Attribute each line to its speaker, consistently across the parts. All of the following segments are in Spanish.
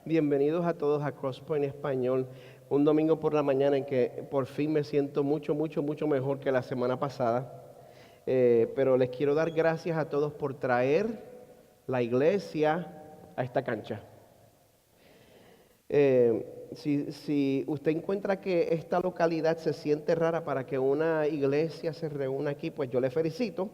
Speaker 1: Bienvenidos a todos a Crosspoint Español. Un domingo por la mañana en que por fin me siento mucho mejor que la semana pasada. Pero les quiero dar gracias a todos por traer la iglesia a esta cancha. Si usted encuentra que esta localidad se siente rara para que una iglesia se reúna aquí, pues yo le felicito,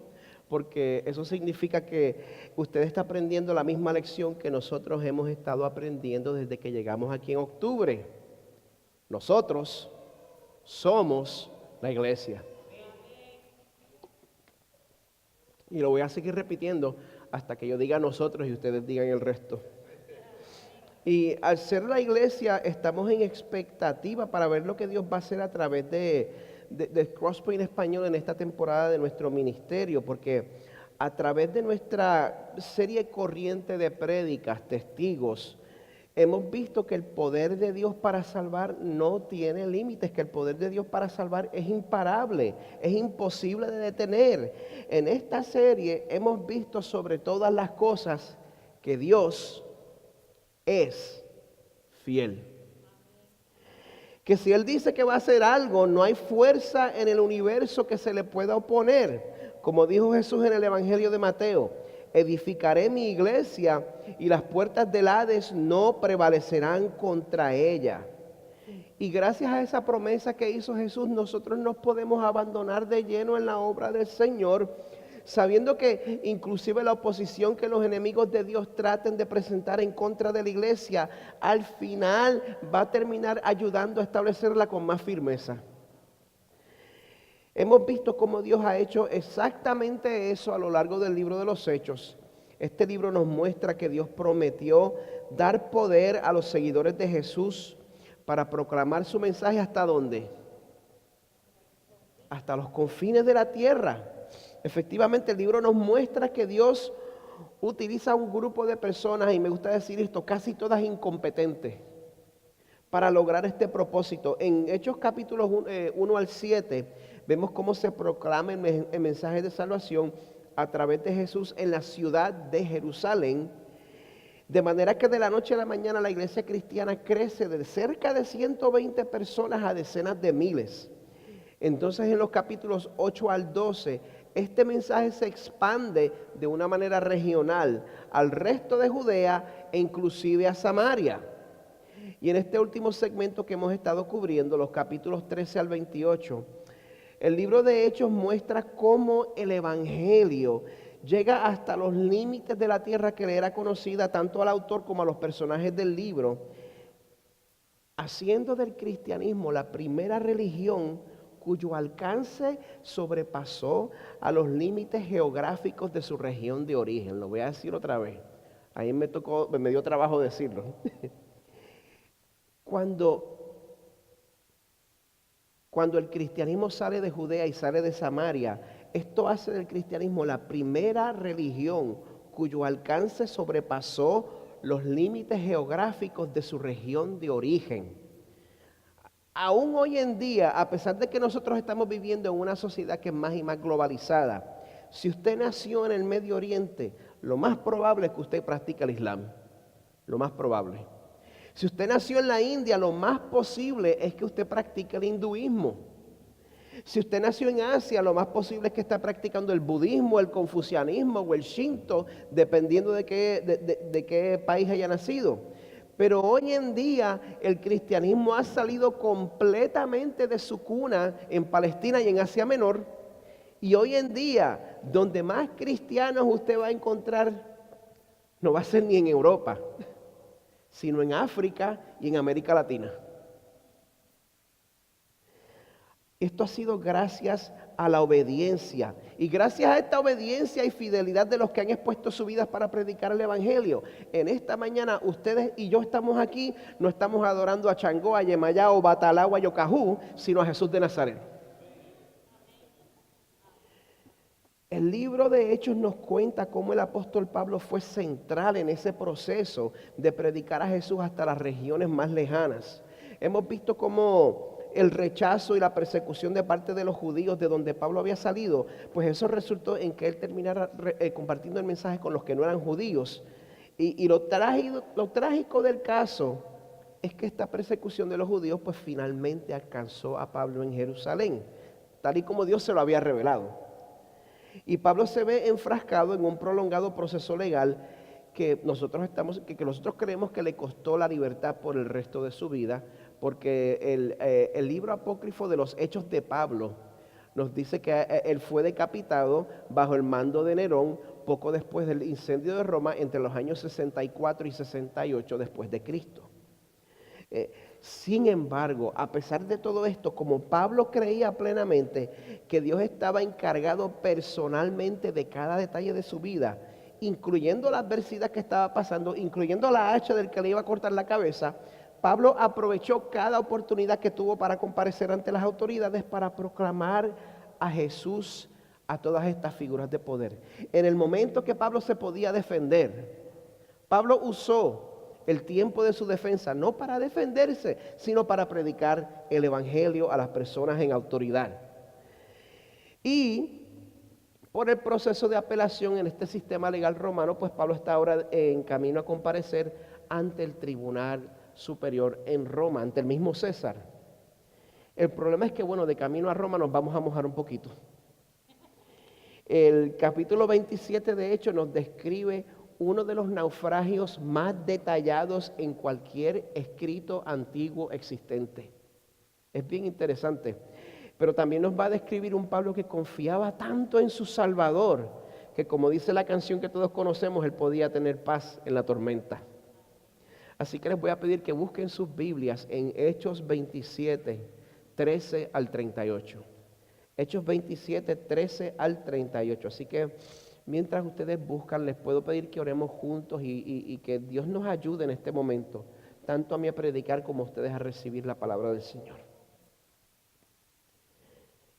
Speaker 1: porque eso significa que usted está aprendiendo la misma lección que nosotros hemos estado aprendiendo desde que llegamos aquí en octubre. Nosotros somos la iglesia. Y lo voy a seguir repitiendo hasta que yo diga nosotros y ustedes digan el resto. Y al ser la iglesia, estamos en expectativa para ver lo que Dios va a hacer a través de Crosspoint Español en esta temporada de nuestro ministerio, porque a través de nuestra serie corriente de prédicas, testigos, hemos visto que el poder de Dios para salvar no tiene límites, que el poder de Dios para salvar es imparable, es imposible de detener. En esta serie hemos visto sobre todas las cosas que Dios es fiel. Que si Él dice que va a hacer algo, no hay fuerza en el universo que se le pueda oponer. Como dijo Jesús en el Evangelio de Mateo, edificaré mi iglesia y las puertas del Hades no prevalecerán contra ella. Y gracias a esa promesa que hizo Jesús, nosotros nos podemos abandonar de lleno en la obra del Señor, sabiendo que inclusive la oposición que los enemigos de Dios traten de presentar en contra de la iglesia, al final va a terminar ayudando a establecerla con más firmeza. Hemos visto cómo Dios ha hecho exactamente eso a lo largo del libro de los Hechos. Este libro nos muestra que Dios prometió dar poder a los seguidores de Jesús para proclamar su mensaje ¿hasta dónde? Hasta los confines de la tierra. Efectivamente, el libro nos muestra que Dios utiliza un grupo de personas, y me gusta decir esto, casi todas incompetentes, para lograr este propósito. En Hechos capítulos 1 al 7, vemos cómo se proclama el mensaje de salvación a través de Jesús en la ciudad de Jerusalén, de manera que de la noche a la mañana la iglesia cristiana crece de cerca de 120 personas a decenas de miles. Entonces en los capítulos 8 al 12, este mensaje se expande de una manera regional al resto de Judea e inclusive a Samaria. Y en este último segmento que hemos estado cubriendo, los capítulos 13 al 28, el libro de Hechos muestra cómo el evangelio llega hasta los límites de la tierra que le era conocida tanto al autor como a los personajes del libro, haciendo del cristianismo la primera religión cuyo alcance sobrepasó a los límites geográficos de su región de origen. Lo voy a decir otra vez. Ahí me dio trabajo decirlo. Cuando el cristianismo sale de Judea y sale de Samaria, esto hace del cristianismo la primera religión cuyo alcance sobrepasó los límites geográficos de su región de origen. Aún hoy en día, a pesar de que nosotros estamos viviendo en una sociedad que es más y más globalizada, si usted nació en el Medio Oriente, lo más probable es que usted practique el Islam. Lo más probable. Si usted nació en la India, lo más posible es que usted practique el hinduismo. Si usted nació en Asia, lo más posible es que esté practicando el budismo, el confucianismo o el shinto, dependiendo de qué país haya nacido. Pero hoy en día el cristianismo ha salido completamente de su cuna en Palestina y en Asia Menor. Y hoy en día, donde más cristianos usted va a encontrar, no va a ser ni en Europa, sino en África y en América Latina. Esto ha sido gracias a la obediencia. Y gracias a esta obediencia y fidelidad de los que han expuesto sus vidas para predicar el evangelio. En esta mañana ustedes y yo estamos aquí, no estamos adorando a Changó, a Yemayá, o Batalá, o a Yocajú, sino a Jesús de Nazaret. El libro de Hechos nos cuenta cómo el apóstol Pablo fue central en ese proceso de predicar a Jesús hasta las regiones más lejanas. Hemos visto cómo el rechazo y la persecución de parte de los judíos de donde Pablo había salido, pues eso resultó en que él terminara compartiendo el mensaje con los que no eran judíos. Y lo trágico del caso es que esta persecución de los judíos pues finalmente alcanzó a Pablo en Jerusalén, tal y como Dios se lo había revelado. Y Pablo se ve enfrascado en un prolongado proceso legal que nosotros creemos que le costó la libertad por el resto de su vida, porque el libro apócrifo de los Hechos de Pablo nos dice que él fue decapitado bajo el mando de Nerón poco después del incendio de Roma entre los años 64 y 68 después de Cristo. Sin embargo, a pesar de todo esto, como Pablo creía plenamente que Dios estaba encargado personalmente de cada detalle de su vida, incluyendo la adversidad que estaba pasando, incluyendo la hacha del que le iba a cortar la cabeza, Pablo aprovechó cada oportunidad que tuvo para comparecer ante las autoridades para proclamar a Jesús a todas estas figuras de poder. En el momento que Pablo se podía defender, Pablo usó el tiempo de su defensa no para defenderse, sino para predicar el evangelio a las personas en autoridad. Y por el proceso de apelación en este sistema legal romano, pues Pablo está ahora en camino a comparecer ante el tribunal superior en Roma, ante el mismo César. El problema es que, bueno, de camino a Roma nos vamos a mojar un poquito. El capítulo 27, de hecho, nos describe uno de los naufragios más detallados en cualquier escrito antiguo existente. Es bien interesante. Pero también nos va a describir un Pablo que confiaba tanto en su Salvador, que como dice la canción que todos conocemos, él podía tener paz en la tormenta. Así que les voy a pedir que busquen sus Biblias en Hechos 27, 13 al 38. Hechos 27, 13 al 38. Así que mientras ustedes buscan, les puedo pedir que oremos juntos y que Dios nos ayude en este momento, tanto a mí a predicar como a ustedes a recibir la palabra del Señor.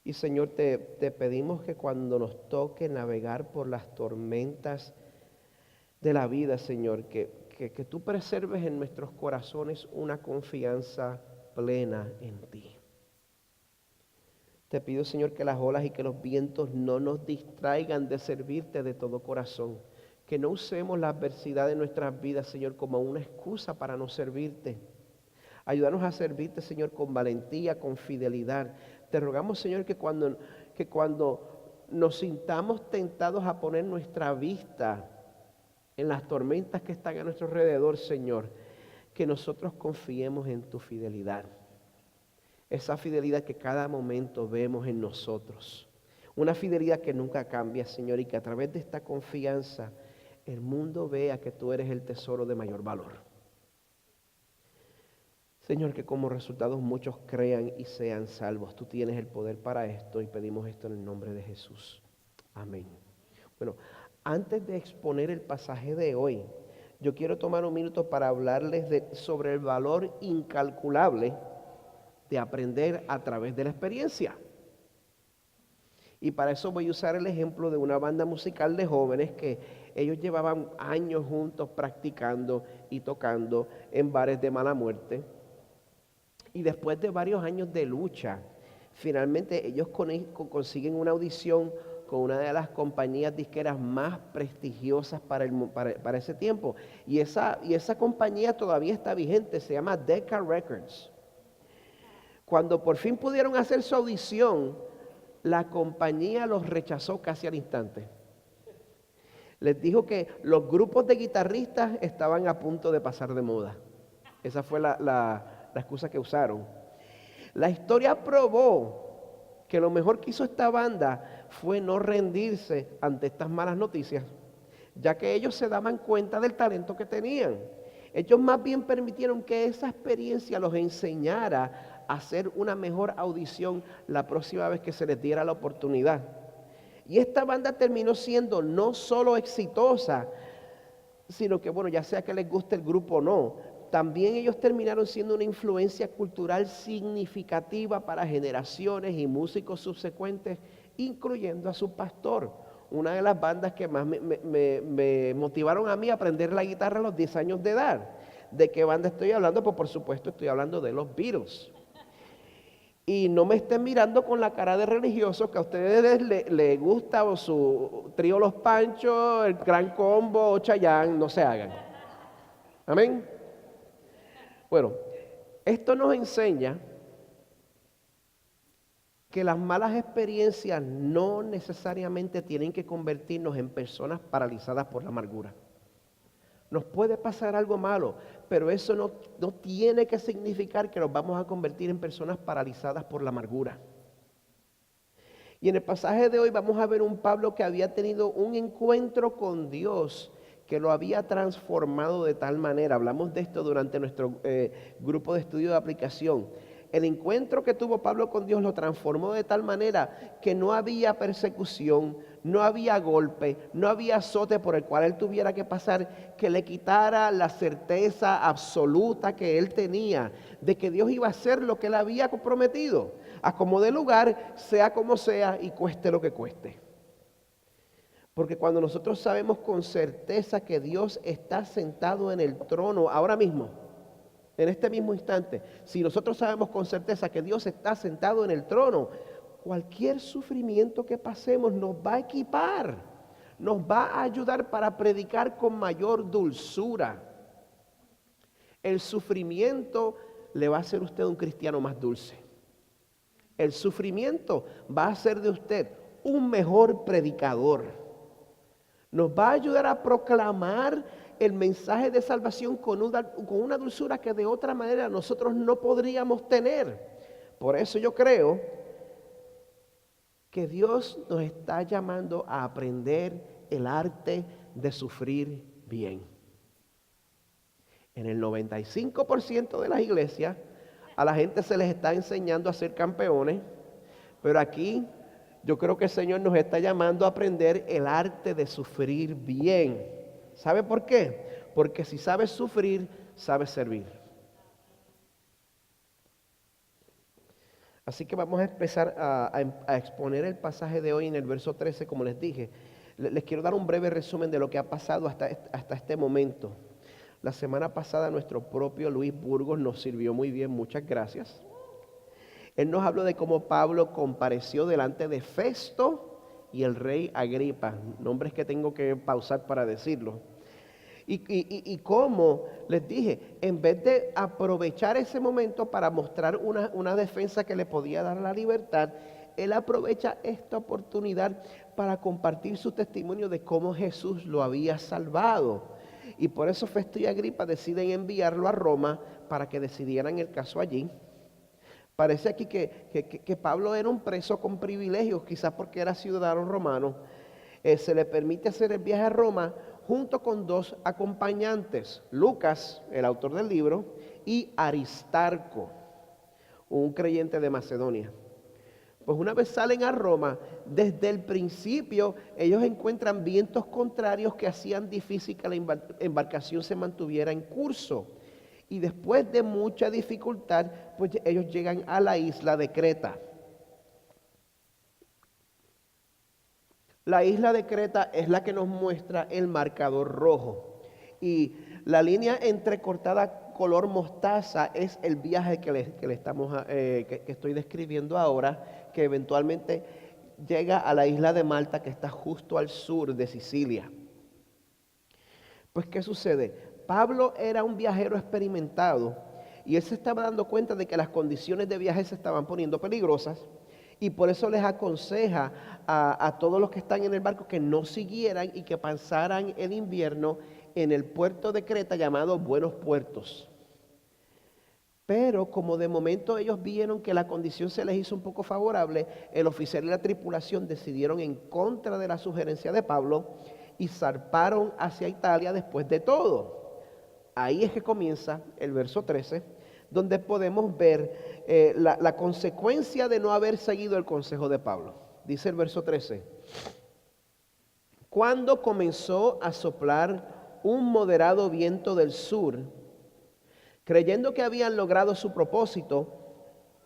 Speaker 1: Y Señor, te pedimos que cuando nos toque navegar por las tormentas de la vida, Señor, que tú preserves en nuestros corazones una confianza plena en ti. Te pido, Señor, que las olas y que los vientos no nos distraigan de servirte de todo corazón. Que no usemos la adversidad de nuestras vidas, Señor, como una excusa para no servirte. Ayúdanos a servirte, Señor, con valentía, con fidelidad. Te rogamos, Señor, que cuando nos sintamos tentados a poner nuestra vista en las tormentas que están a nuestro alrededor, Señor, que nosotros confiemos en tu fidelidad. Esa fidelidad que cada momento vemos en nosotros. Una fidelidad que nunca cambia, Señor, y que a través de esta confianza el mundo vea que tú eres el tesoro de mayor valor. Señor, que como resultado muchos crean y sean salvos. Tú tienes el poder para esto y pedimos esto en el nombre de Jesús. Amén. Bueno, antes de exponer el pasaje de hoy, yo quiero tomar un minuto para hablarles sobre el valor incalculable de aprender a través de la experiencia. Y para eso voy a usar el ejemplo de una banda musical de jóvenes que ellos llevaban años juntos practicando y tocando en bares de mala muerte. Y después de varios años de lucha, finalmente ellos consiguen una audición con una de las compañías disqueras más prestigiosas para ese tiempo. Y esa compañía todavía está vigente, se llama Decca Records. Cuando por fin pudieron hacer su audición, la compañía los rechazó casi al instante. Les dijo que los grupos de guitarristas estaban a punto de pasar de moda. Esa fue la excusa que usaron. La historia probó que lo mejor que hizo esta banda fue no rendirse ante estas malas noticias, ya que ellos se daban cuenta del talento que tenían. Ellos más bien permitieron que esa experiencia los enseñara a hacer una mejor audición la próxima vez que se les diera la oportunidad. Y esta banda terminó siendo no solo exitosa, sino que, bueno, ya sea que les guste el grupo o no, también ellos terminaron siendo una influencia cultural significativa para generaciones y músicos subsecuentes, incluyendo a su pastor. Una de las bandas que más me motivaron a mí a aprender la guitarra a los 10 años de edad. ¿De qué banda estoy hablando? Pues por supuesto estoy hablando de los Beatles. Y no me estén mirando con la cara de religioso que a ustedes les gusta o su trío Los Panchos, el Gran Combo o Chayanne, no se hagan. Amén. Bueno, esto nos enseña que las malas experiencias no necesariamente tienen que convertirnos en personas paralizadas por la amargura. Nos puede pasar algo malo, pero eso no tiene que significar que nos vamos a convertir en personas paralizadas por la amargura. Y en el pasaje de hoy vamos a ver un Pablo que había tenido un encuentro con Dios que lo había transformado de tal manera. Hablamos de esto durante nuestro grupo de estudio de aplicación. El encuentro que tuvo Pablo con Dios lo transformó de tal manera que no había persecución, no había golpe, no había azote por el cual él tuviera que pasar que le quitara la certeza absoluta que él tenía de que Dios iba a hacer lo que él había prometido, a como dé lugar, sea como sea y cueste lo que cueste. Porque cuando nosotros sabemos con certeza que Dios está sentado en el trono ahora mismo, en este mismo instante, si nosotros sabemos con certeza que Dios está sentado en el trono, cualquier sufrimiento que pasemos nos va a equipar, nos va a ayudar para predicar con mayor dulzura. El sufrimiento le va a hacer usted un cristiano más dulce. El sufrimiento va a hacer de usted un mejor predicador. Nos va a ayudar a proclamar el mensaje de salvación con una dulzura que de otra manera nosotros no podríamos tener. Por eso yo creo que Dios nos está llamando a aprender el arte de sufrir bien. En el 95% de las iglesias a la gente se les está enseñando a ser campeones, pero aquí yo creo que el Señor nos está llamando a aprender el arte de sufrir bien. ¿Sabe por qué? Porque si sabes sufrir, sabes servir. Así que vamos a empezar a exponer el pasaje de hoy en el verso 13, como les dije. Les quiero dar un breve resumen de lo que ha pasado hasta este momento. La semana pasada nuestro propio Luis Burgos nos sirvió muy bien, muchas gracias. Él nos habló de cómo Pablo compareció delante de Festo y el rey Agripa, nombres que tengo que pausar para decirlo. Y cómo, les dije, en vez de aprovechar ese momento para mostrar una defensa que le podía dar la libertad, él aprovecha esta oportunidad para compartir su testimonio de cómo Jesús lo había salvado. Y por eso Festo y Agripa deciden enviarlo a Roma para que decidieran el caso allí. Parece aquí que Pablo era un preso con privilegios, quizás porque era ciudadano romano. Se le permite hacer el viaje a Roma junto con dos acompañantes, Lucas, el autor del libro, y Aristarco, un creyente de Macedonia. Pues una vez salen a Roma, desde el principio ellos encuentran vientos contrarios que hacían difícil que la embarcación se mantuviera en curso. Y después de mucha dificultad, pues ellos llegan a la isla de Creta. La isla de Creta es la que nos muestra el marcador rojo. Y la línea entrecortada color mostaza es el viaje que estoy describiendo ahora, que eventualmente llega a la isla de Malta, que está justo al sur de Sicilia. Pues, ¿qué sucede? Pablo era un viajero experimentado y él se estaba dando cuenta de que las condiciones de viaje se estaban poniendo peligrosas y por eso les aconseja a todos los que están en el barco que no siguieran y que pasaran el invierno en el puerto de Creta llamado Buenos Puertos. Pero como de momento ellos vieron que la condición se les hizo un poco favorable, el oficial y la tripulación decidieron en contra de la sugerencia de Pablo y zarparon hacia Italia después de todo. Ahí es que comienza el verso 13, donde podemos ver la consecuencia de no haber seguido el consejo de Pablo. Dice el verso 13, cuando comenzó a soplar un moderado viento del sur, creyendo que habían logrado su propósito,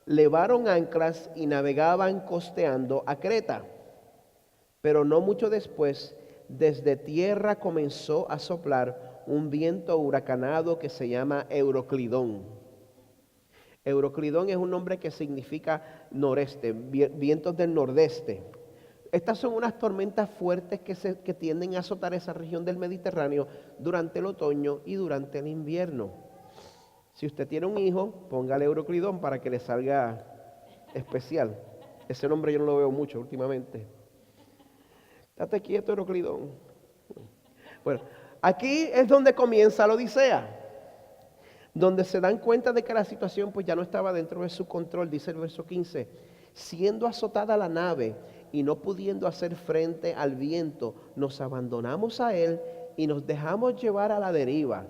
Speaker 1: levaron anclas y navegaban costeando a Creta. Pero no mucho después, desde tierra comenzó a soplar un viento huracanado que se llama Euroclidón. Euroclidón es un nombre que significa noreste, vientos del nordeste. Estas son unas tormentas fuertes que tienden a azotar esa región del Mediterráneo durante el otoño y durante el invierno. Si usted tiene un hijo, póngale Euroclidón para que le salga especial. Ese nombre yo no lo veo mucho últimamente. Date quieto, Euroclidón. Bueno, aquí es donde comienza la Odisea, donde se dan cuenta de que la situación pues ya no estaba dentro de su control. Dice el verso 15, siendo azotada la nave y no pudiendo hacer frente al viento, nos abandonamos a él y nos dejamos llevar a la deriva.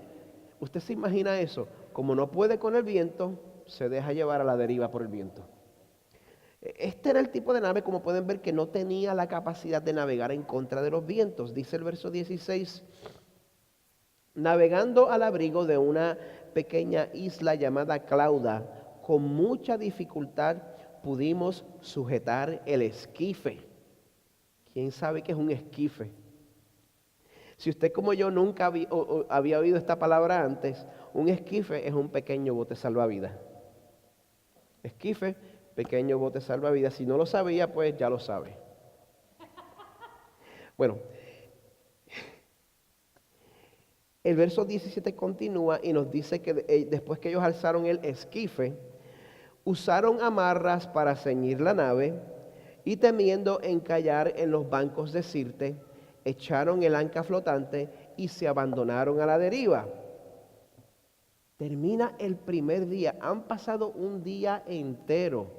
Speaker 1: ¿Usted se imagina eso? Como no puede con el viento, se deja llevar a la deriva por el viento. Este era el tipo de nave, como pueden ver, que no tenía la capacidad de navegar en contra de los vientos. Dice el verso 16, navegando al abrigo de una pequeña isla llamada Clauda, con mucha dificultad pudimos sujetar el esquife. ¿Quién sabe qué es un esquife? Si usted como yo nunca había oído esta palabra antes, un esquife es un pequeño bote salvavidas. Esquife, pequeño bote salvavidas. Si no lo sabía, pues ya lo sabe. Bueno, el verso 17 continúa y nos dice que después que ellos alzaron el esquife, usaron amarras para ceñir la nave y temiendo encallar en los bancos de Sirte, echaron el ancla flotante y se abandonaron a la deriva. Termina el primer día. Han pasado un día entero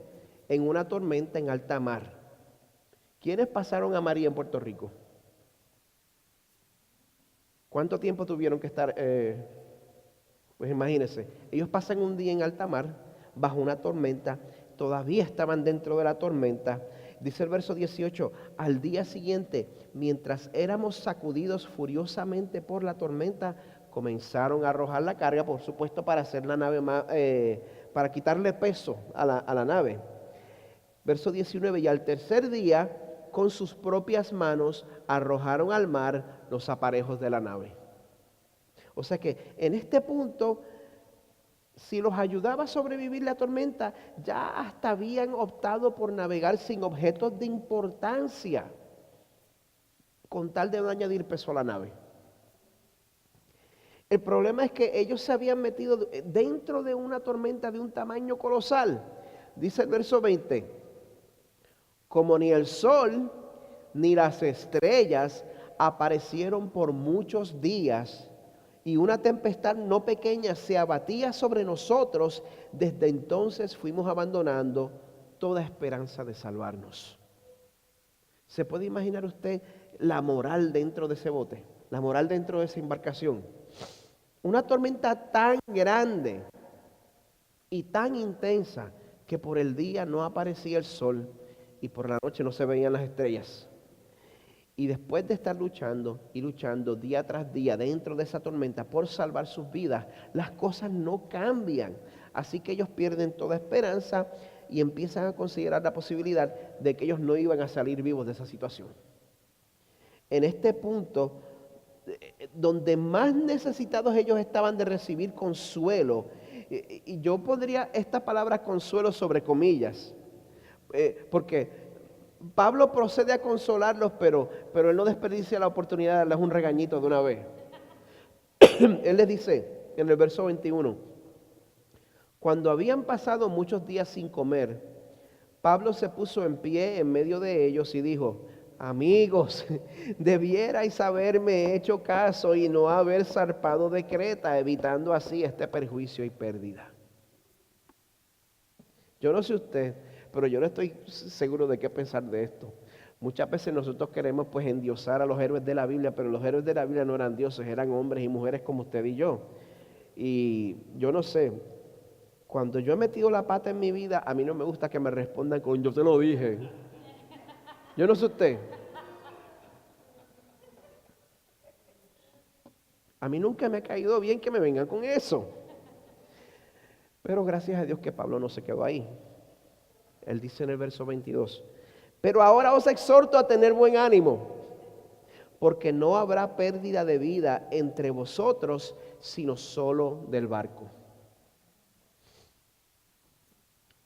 Speaker 1: en una tormenta en alta mar. ¿Quiénes pasaron a María en Puerto Rico? ¿Cuánto tiempo tuvieron que estar? Pues imagínense, ellos pasan un día en alta mar, bajo una tormenta, todavía estaban dentro de la tormenta. Dice el verso 18, al día siguiente, mientras éramos sacudidos furiosamente por la tormenta, comenzaron a arrojar la carga, por supuesto, para hacer la nave más, para quitarle peso a la nave. Verso 19, y al tercer día, con sus propias manos, arrojaron al mar los aparejos de la nave. O sea que en este punto, si los ayudaba a sobrevivir la tormenta, ya hasta habían optado por navegar sin objetos de importancia, con tal de no añadir peso a la nave. El problema es que ellos se habían metido dentro de una tormenta de un tamaño colosal. Dice el verso 20, como ni el sol ni las estrellas aparecieron por muchos días, y una tempestad no pequeña se abatía sobre nosotros, desde entonces fuimos abandonando toda esperanza de salvarnos. ¿Se puede imaginar usted la moral dentro de ese bote? La moral dentro de esa embarcación. Una tormenta tan grande y tan intensa que por el día no aparecía el sol y por la noche no se veían las estrellas. Y después de estar luchando y luchando día tras día dentro de esa tormenta por salvar sus vidas, las cosas no cambian. Así que ellos pierden toda esperanza y empiezan a considerar la posibilidad de que ellos no iban a salir vivos de esa situación. En este punto, donde más necesitados ellos estaban de recibir consuelo, y yo pondría esta palabra consuelo sobre comillas, porque Pablo procede a consolarlos, pero él no desperdicia la oportunidad de darles un regañito de una vez. Él les dice en el verso 21, cuando habían pasado muchos días sin comer, Pablo se puso en pie en medio de ellos y dijo, amigos, debierais haberme hecho caso y no haber zarpado de Creta, evitando así este perjuicio y pérdida. Yo no sé usted, pero yo no estoy seguro de qué pensar de esto. Muchas veces nosotros queremos pues endiosar a los héroes de la Biblia, pero los héroes de la Biblia no eran dioses, eran hombres y mujeres como usted y yo. Y yo no sé, cuando yo he metido la pata en mi vida, a mí no me gusta que me respondan con yo te lo dije. Yo no sé usted. A mí nunca me ha caído bien que me vengan con eso. Pero gracias a Dios que Pablo no se quedó ahí. Él dice en el verso 22, pero ahora os exhorto a tener buen ánimo, porque no habrá pérdida de vida entre vosotros, sino solo del barco.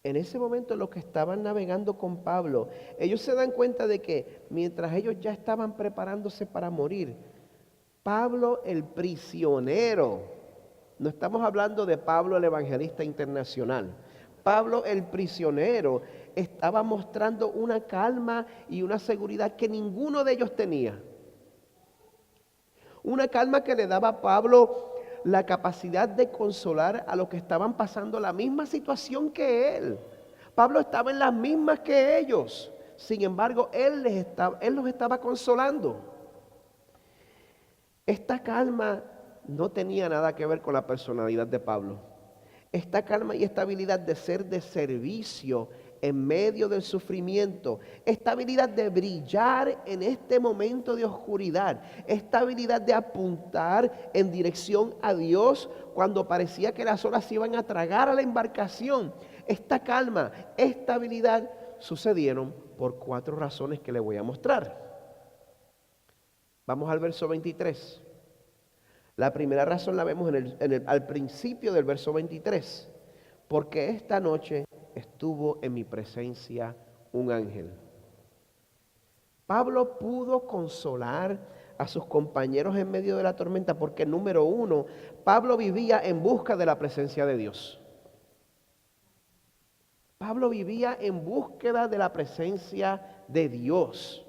Speaker 1: En ese momento los que estaban navegando con Pablo, ellos se dan cuenta de que mientras ellos ya estaban preparándose para morir, Pablo el prisionero, no estamos hablando de Pablo el evangelista internacional, Pablo el prisionero estaba mostrando una calma y una seguridad que ninguno de ellos tenía. Una calma que le daba a Pablo la capacidad de consolar a los que estaban pasando la misma situación que él. Pablo estaba en las mismas que ellos. Sin embargo, él los estaba consolando. Esta calma no tenía nada que ver con la personalidad de Pablo. Esta calma y esta habilidad de ser de servicio en medio del sufrimiento, esta habilidad de brillar en este momento de oscuridad, esta habilidad de apuntar en dirección a Dios cuando parecía que las olas se iban a tragar a la embarcación. Esta calma, esta habilidad sucedieron por 4 razones que le voy a mostrar. Vamos al verso 23. La primera razón la vemos al principio del verso 23. Porque esta noche estuvo en mi presencia un ángel. Pablo pudo consolar a sus compañeros en medio de la tormenta porque, número 1, Pablo vivía en busca de la presencia de Dios. Pablo vivía en búsqueda de la presencia de Dios.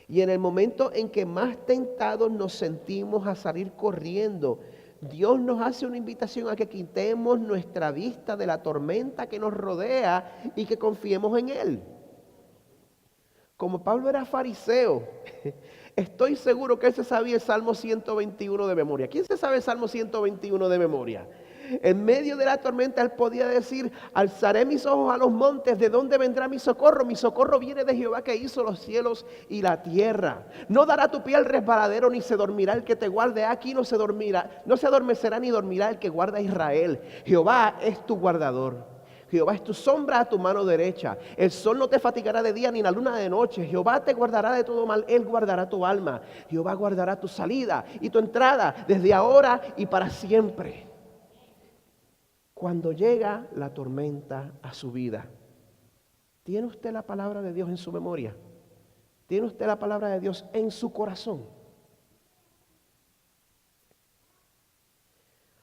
Speaker 1: Y en el momento en que más tentados nos sentimos a salir corriendo, Dios nos hace una invitación a que quitemos nuestra vista de la tormenta que nos rodea y que confiemos en Él. Como Pablo era fariseo, estoy seguro que él se sabía el Salmo 121 de memoria. ¿Quién se sabe el Salmo 121 de memoria? En medio de la tormenta él podía decir: alzaré mis ojos a los montes, ¿de dónde vendrá mi socorro? Mi socorro viene de Jehová, que hizo los cielos y la tierra. No dará tu pie al resbaladero, ni se dormirá el que te guarde. Aquí no se dormirá, no se adormecerá ni dormirá el que guarda a Israel. Jehová es tu guardador. Jehová es tu sombra a tu mano derecha. El sol no te fatigará de día ni la luna de noche. Jehová te guardará de todo mal. Él guardará tu alma. Jehová guardará tu salida y tu entrada desde ahora y para siempre. Cuando llega la tormenta a su vida, ¿tiene usted la palabra de Dios en su memoria? ¿Tiene usted la palabra de Dios en su corazón?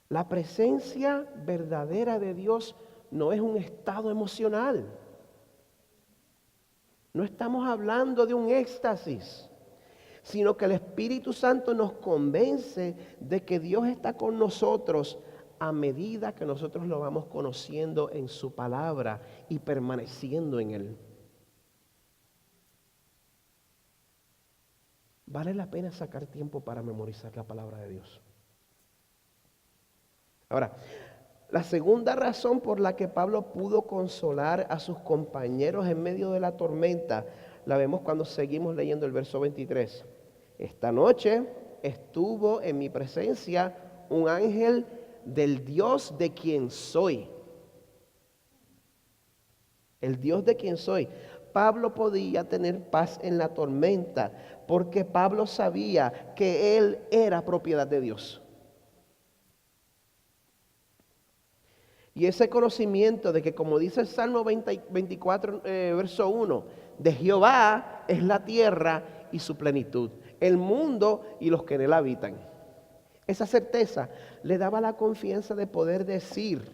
Speaker 1: La presencia verdadera de Dios no es un estado emocional. No estamos hablando de un éxtasis, sino que el Espíritu Santo nos convence de que Dios está con nosotros a medida que nosotros lo vamos conociendo en su palabra y permaneciendo en Él. Vale la pena sacar tiempo para memorizar la palabra de Dios. Ahora, la segunda razón por la que Pablo pudo consolar a sus compañeros en medio de la tormenta, la vemos cuando seguimos leyendo el verso 23. Esta noche estuvo en mi presencia un ángel del Dios de quien soy. El Dios de quien soy. Pablo podía tener paz en la tormenta porque Pablo sabía que él era propiedad de Dios. Y ese conocimiento de que, como dice el Salmo 24, verso 1, de Jehová es la tierra y su plenitud, el mundo y los que en él habitan. Esa certeza le daba la confianza de poder decir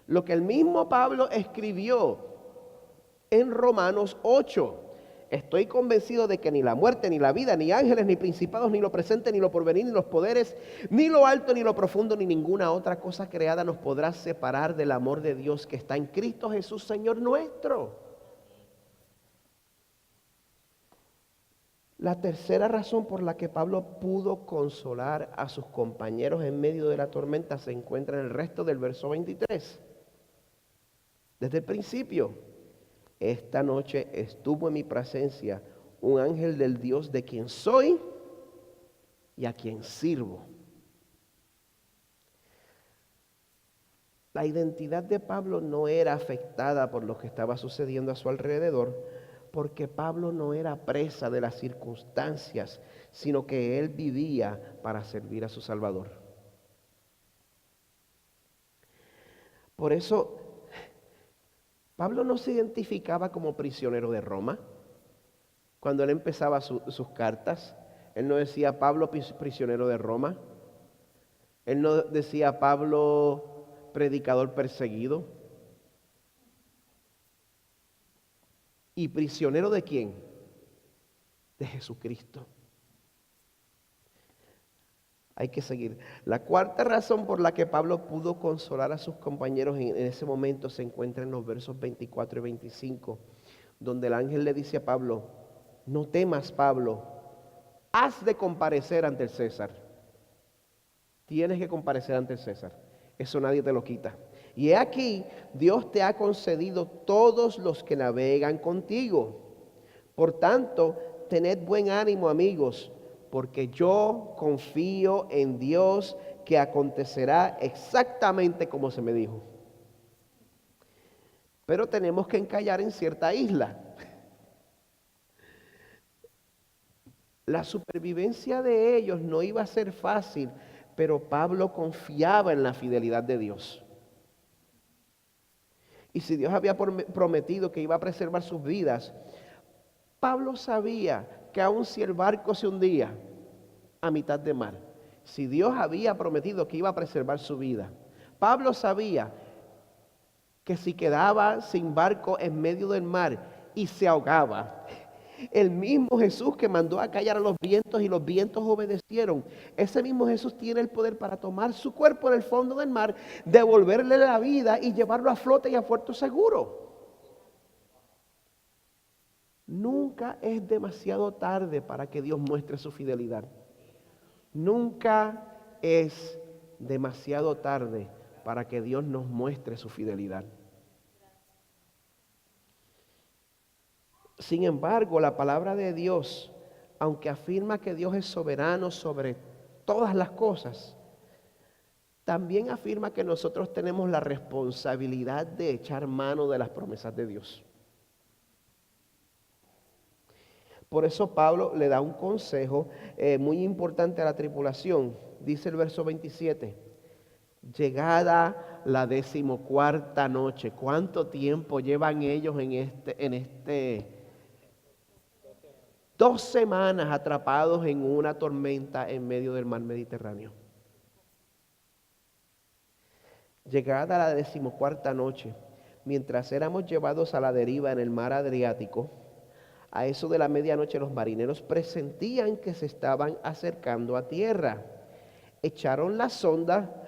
Speaker 1: lo que el mismo Pablo escribió en Romanos 8. Estoy convencido de que ni la muerte, ni la vida, ni ángeles, ni principados, ni lo presente, ni lo porvenir, ni los poderes, ni lo alto, ni lo profundo, ni ninguna otra cosa creada nos podrá separar del amor de Dios que está en Cristo Jesús, Señor nuestro. La tercera razón por la que Pablo pudo consolar a sus compañeros en medio de la tormenta se encuentra en el resto del verso 23. Desde el principio. Esta noche estuvo en mi presencia un ángel del Dios de quien soy y a quien sirvo. La identidad de Pablo no era afectada por lo que estaba sucediendo a su alrededor, porque Pablo no era presa de las circunstancias, sino que él vivía para servir a su Salvador. Por eso Pablo no se identificaba como prisionero de Roma. Cuando él empezaba sus cartas, él no decía Pablo prisionero de Roma. Él no decía Pablo predicador perseguido. ¿Y prisionero de quién? De Jesucristo. Hay que seguir. La cuarta razón por la que Pablo pudo consolar a sus compañeros en ese momento se encuentra en los versos 24 y 25, donde el ángel le dice a Pablo: no temas, Pablo, has de comparecer ante el César. Tienes que comparecer ante el César. Eso nadie te lo quita. Y he aquí, Dios te ha concedido todos los que navegan contigo. Por tanto, tened buen ánimo, amigos, porque yo confío en Dios que acontecerá exactamente como se me dijo. Pero tenemos que encallar en cierta isla. La supervivencia de ellos no iba a ser fácil, pero Pablo confiaba en la fidelidad de Dios. Y si Dios había prometido que iba a preservar sus vidas, Pablo sabía que aun si el barco se hundía a mitad de mar, si Dios había prometido que iba a preservar su vida, Pablo sabía que si quedaba sin barco en medio del mar y se ahogaba, el mismo Jesús que mandó a callar a los vientos y los vientos obedecieron, ese mismo Jesús tiene el poder para tomar su cuerpo en el fondo del mar, devolverle la vida y llevarlo a flote y a puerto seguro. Nunca es demasiado tarde para que Dios muestre su fidelidad. Nunca es demasiado tarde para que Dios nos muestre su fidelidad. Sin embargo, la palabra de Dios, aunque afirma que Dios es soberano sobre todas las cosas, también afirma que nosotros tenemos la responsabilidad de echar mano de las promesas de Dios. Por eso Pablo le da un consejo muy importante a la tripulación. Dice el verso 27, llegada la 14ª noche. ¿Cuánto tiempo llevan ellos en este 2 semanas atrapados en una tormenta en medio del mar Mediterráneo? Llegada la 14ª noche, mientras éramos llevados a la deriva en el mar Adriático, a eso de la medianoche los marineros presentían que se estaban acercando a tierra. Echaron la sonda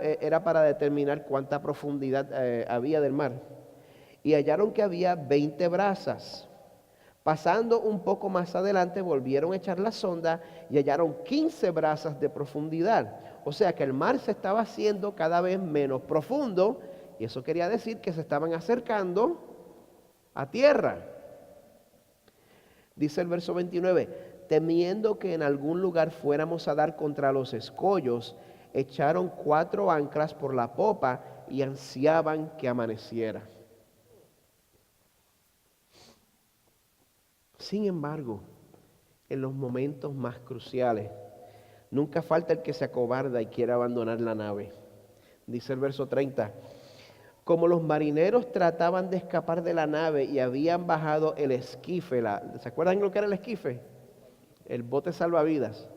Speaker 1: era para determinar cuánta profundidad había del mar, y hallaron que había 20 brazas. Pasando un poco más adelante volvieron a echar la sonda y hallaron 15 brazas de profundidad. O sea que el mar se estaba haciendo cada vez menos profundo, y eso quería decir que se estaban acercando a tierra. Dice el verso 29, temiendo que en algún lugar fuéramos a dar contra los escollos, echaron 4 anclas por la popa y ansiaban que amaneciera. Sin embargo, en los momentos más cruciales, nunca falta el que se acobarda y quiere abandonar la nave. Dice el verso 30, como los marineros trataban de escapar de la nave y habían bajado el esquife, ¿se acuerdan lo que era el esquife? El bote salvavidas.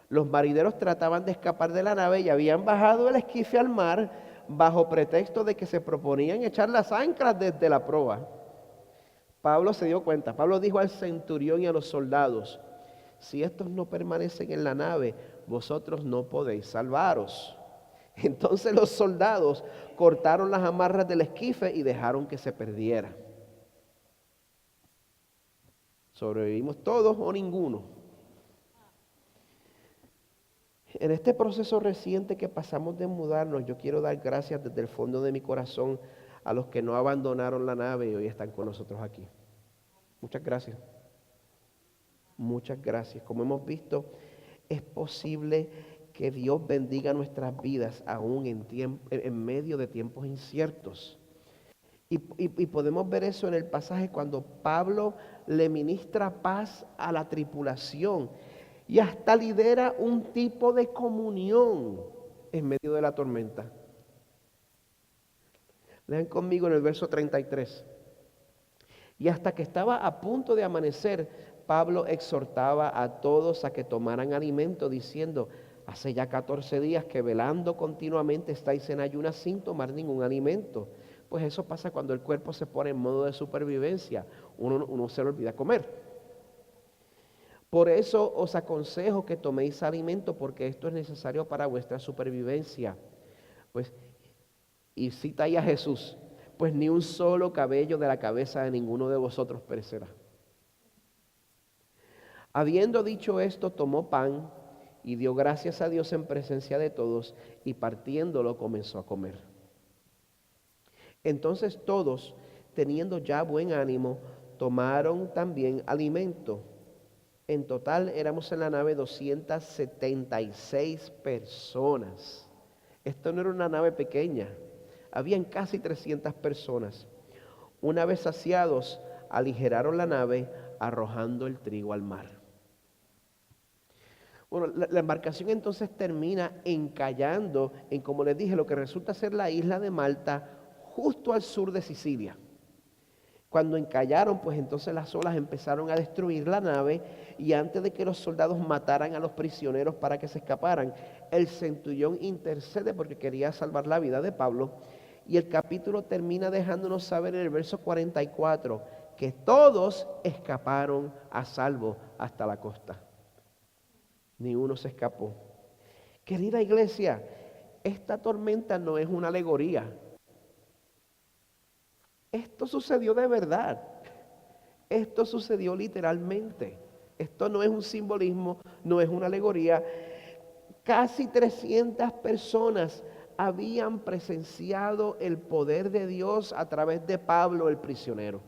Speaker 1: Los marineros trataban de escapar de la nave y habían bajado el esquife al mar bajo pretexto de que se proponían echar las anclas desde la proa. Pablo se dio cuenta. Pablo dijo al centurión y a los soldados, si estos no permanecen en la nave, vosotros no podéis salvaros. Entonces los soldados cortaron las amarras del esquife y dejaron que se perdiera. ¿Sobrevivimos todos o ninguno? En este proceso reciente que pasamos de mudarnos, yo quiero dar gracias desde el fondo de mi corazón a los que no abandonaron la nave y hoy están con nosotros aquí. Muchas gracias. Muchas gracias. Como hemos visto, es posible que Dios bendiga nuestras vidas aún en medio de tiempos inciertos. Y podemos ver eso en el pasaje cuando Pablo le ministra paz a la tripulación y hasta lidera un tipo de comunión en medio de la tormenta. Lean conmigo en el verso 33. Y hasta que estaba a punto de amanecer, Pablo exhortaba a todos a que tomaran alimento, diciendo: hace ya 14 días que velando continuamente estáis en ayunas sin tomar ningún alimento. Pues eso pasa cuando el cuerpo se pone en modo de supervivencia. Uno se le olvida comer. Por eso os aconsejo que toméis alimento, porque esto es necesario para vuestra supervivencia. Pues, y cita ahí a Jesús: pues ni un solo cabello de la cabeza de ninguno de vosotros perecerá. Habiendo dicho esto, tomó pan y dio gracias a Dios en presencia de todos, y partiéndolo comenzó a comer. Entonces todos, teniendo ya buen ánimo, tomaron también alimento. En total éramos en la nave 276 personas. Esto no era una nave pequeña. Habían casi 300 personas. Una vez saciados, aligeraron la nave, arrojando el trigo al mar. Bueno, la embarcación entonces termina encallando en, como les dije, lo que resulta ser la isla de Malta, justo al sur de Sicilia. Cuando encallaron, pues entonces las olas empezaron a destruir la nave, y antes de que los soldados mataran a los prisioneros para que se escaparan, el centurión intercede porque quería salvar la vida de Pablo. Y el capítulo termina dejándonos saber en el verso 44 que todos escaparon a salvo hasta la costa. Ni uno se escapó. Querida iglesia, esta tormenta no es una alegoría. Esto sucedió de verdad. Esto sucedió literalmente. Esto no es un simbolismo, no es una alegoría. Casi 300 personas habían presenciado el poder de Dios a través de Pablo, el prisionero.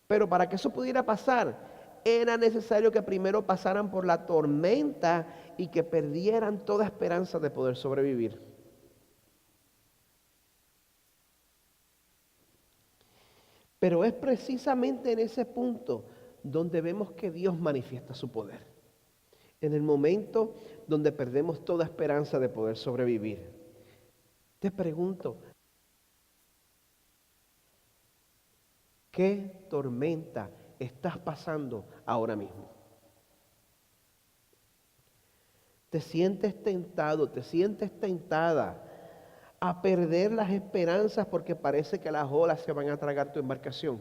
Speaker 1: Pero para que eso pudiera pasar, era necesario que primero pasaran por la tormenta y que perdieran toda esperanza de poder sobrevivir. Pero es precisamente en ese punto donde vemos que Dios manifiesta su poder. En el momento donde perdemos toda esperanza de poder sobrevivir. Te pregunto, ¿qué tormenta estás pasando ahora mismo? ¿Te sientes tentado, te sientes tentada a perder las esperanzas porque parece que las olas se van a tragar tu embarcación?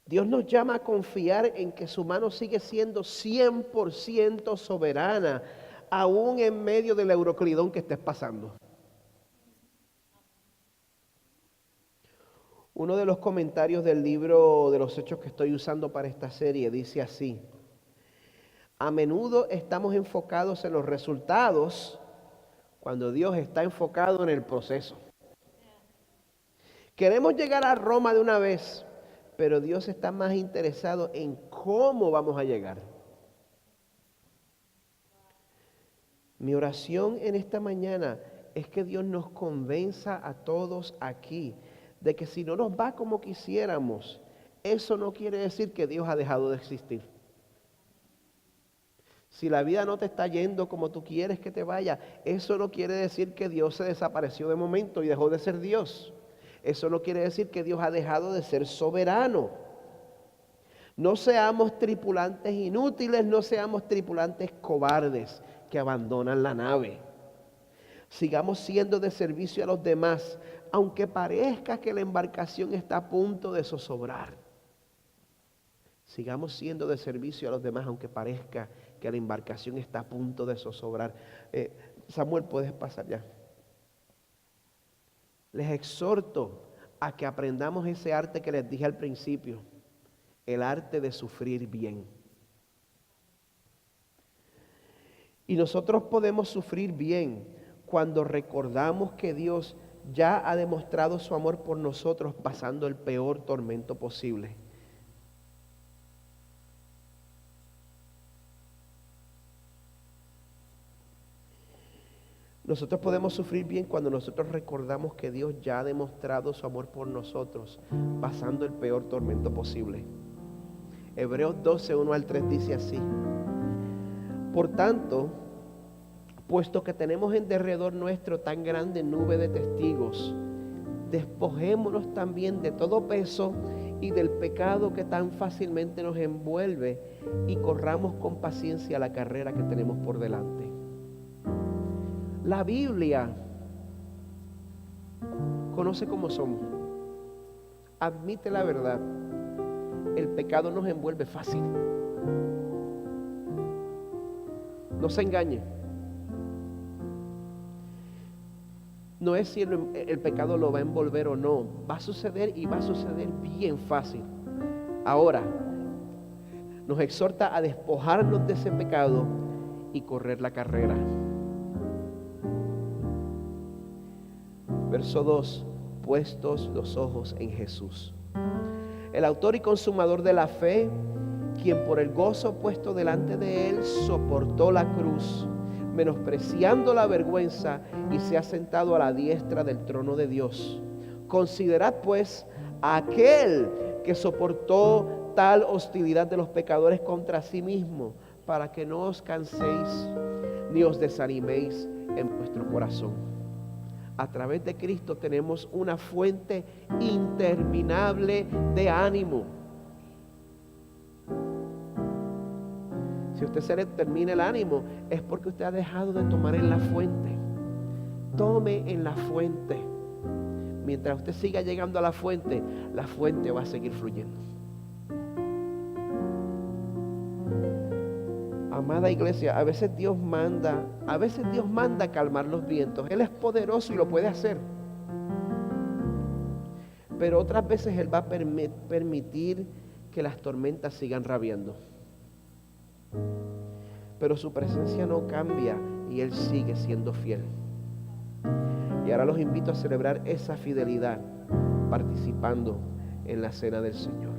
Speaker 1: Dios nos llama a confiar en que su mano sigue siendo 100% soberana, aún en medio del euroclidón que estés pasando. Uno de los comentarios del libro de los Hechos que estoy usando para esta serie dice así: a menudo estamos enfocados en los resultados cuando Dios está enfocado en el proceso. Queremos llegar a Roma de una vez, pero Dios está más interesado en cómo vamos a llegar. Mi oración en esta mañana es que Dios nos convenza a todos aquí de que si no nos va como quisiéramos, eso no quiere decir que Dios ha dejado de existir. Si la vida no te está yendo como tú quieres que te vaya, eso no quiere decir que Dios se desapareció de momento y dejó de ser Dios. Eso no quiere decir que Dios ha dejado de ser soberano. No seamos tripulantes inútiles, no seamos tripulantes cobardes que abandonan la nave. Sigamos siendo de servicio a los demás, aunque parezca que la embarcación está a punto de zozobrar. Sigamos siendo de servicio a los demás, aunque parezca que la embarcación está a punto de zozobrar. Samuel, puedes pasar ya. Les exhorto a que aprendamos ese arte que les dije al principio, el arte de sufrir bien. Y nosotros podemos sufrir bien cuando recordamos que Dios ya ha demostrado su amor por nosotros pasando el peor tormento posible. Nosotros podemos sufrir bien cuando nosotros recordamos que Dios ya ha demostrado su amor por nosotros, pasando el peor tormento posible. Hebreos 12, 1 al 3 dice así: por tanto, Puesto que tenemos en derredor nuestro tan grande nube de testigos, despojémonos también de todo peso y del pecado que tan fácilmente nos envuelve y corramos con paciencia la carrera que tenemos por delante. La Biblia conoce cómo somos, admite la verdad. El pecado nos envuelve fácil. No se engañe. No es si el pecado lo va a envolver o no. Va a suceder y va a suceder bien fácil. Ahora, nos exhorta a despojarnos de ese pecado y correr la carrera. Verso 2. Puestos los ojos en Jesús, el autor y consumador de la fe, quien por el gozo puesto delante de él soportó la cruz, menospreciando la vergüenza, y se ha sentado a la diestra del trono de Dios. Considerad pues a aquel que soportó tal hostilidad de los pecadores contra sí mismo, para que no os canséis ni os desaniméis en vuestro corazón. A través de Cristo tenemos una fuente interminable de ánimo. Si usted se le termina el ánimo, es porque usted ha dejado de tomar en la fuente. Tome en la fuente. Mientras usted siga llegando a la fuente va a seguir fluyendo. Amada iglesia, a veces Dios manda calmar los vientos. Él es poderoso y lo puede hacer. Pero otras veces Él va a permitir que las tormentas sigan rabiando. Pero su presencia no cambia y Él sigue siendo fiel. Y ahora los invito a celebrar esa fidelidad participando en la cena del Señor.